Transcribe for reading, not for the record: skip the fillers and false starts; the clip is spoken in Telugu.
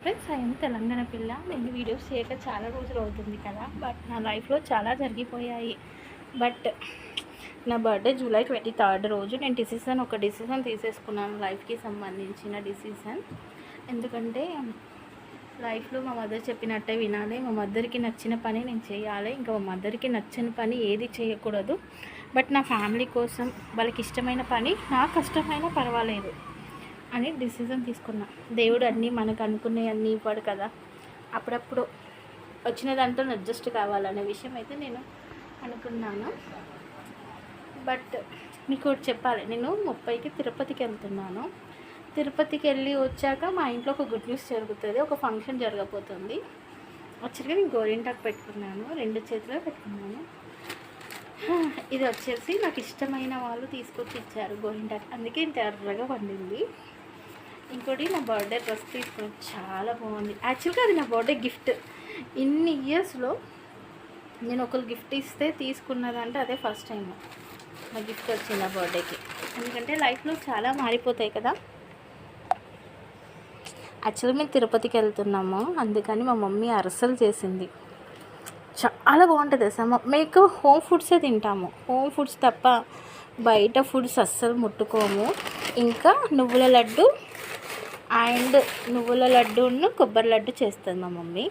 ఫ్రెండ్స్, ఐఎమ్ తెలంగాణ పిల్ల. నేను వీడియోస్ చేయక చాలా రోజులు అవుతుంది కదా, బట్ నా లైఫ్లో చాలా జరిగిపోయాయి. బట్ నా బర్త్డే జూలై 23 రోజు నేను ఒక డిసిజన్ తీసేసుకున్నాను, లైఫ్కి సంబంధించిన డిసిజన్. ఎందుకంటే లైఫ్లో మా మదర్ చెప్పినట్టే వినాలి, మా మదర్కి నచ్చిన పని నేను చేయాలి, ఇంకా మా మదర్కి నచ్చని పని ఏది చేయకూడదు. బట్ నా ఫ్యామిలీ కోసం వాళ్ళకి ఇష్టమైన పని నాకు కష్టమైనా పర్వాలేదు అని డిసిజన్ తీసుకున్నా. దేవుడు అన్నీ మనకు అనుకునే అన్నీ ఇవ్వడు కదా, అప్పుడప్పుడు వచ్చిన దాంట్లో అడ్జస్ట్ కావాలనే విషయం అయితే నేను అనుకున్నాను. బట్ మీకు ఒకటి చెప్పాలి, నేను 30కి తిరుపతికి వెళ్తున్నాను. తిరుపతికి వెళ్ళి వచ్చాక మా ఇంట్లో ఒక గుడ్ న్యూస్ జరుగుతుంది, ఒక ఫంక్షన్ జరగబోతుంది. యాక్చువల్గా నేను గోరింటాకు పెట్టుకున్నాను, 2 చేతుల్లో పెట్టుకున్నాను. ఇది వచ్చేసి నాకు ఇష్టమైన వాళ్ళు తీసుకొచ్చి ఇచ్చారు గోరింటాకు, అందుకే ఇంత ఎర్రగా పండింది. ఇంకోటి నా బర్త్డే డ్రెస్ తీసుకుని చాలా బాగుంది. యాక్చువల్గా అది నా బర్త్డే గిఫ్ట్. ఇన్ని ఇయర్స్లో నేను ఒకరు గిఫ్ట్ ఇస్తే తీసుకున్నదంటే అదే ఫస్ట్ టైం నా గిఫ్ట్ వచ్చింది నా బర్త్డేకి. ఎందుకంటే లైఫ్లో చాలా మారిపోతాయి కదా. యాక్చువల్గా మేము తిరుపతికి వెళ్తున్నాము, అందుకని మా మమ్మీ అరిసెలు చేసింది, చాలా బాగుంటుంది అసలు. మేము హోమ్ ఫుడ్సే తింటాము, హోమ్ ఫుడ్స్ తప్ప బయట ఫుడ్స్ అస్సలు ముట్టుకోము. ఇంకా నువ్వుల లడ్డు అండ్ నువ్వుల లడ్డూను కొబ్బరి లడ్డు చేస్తుంది మా మమ్మీ.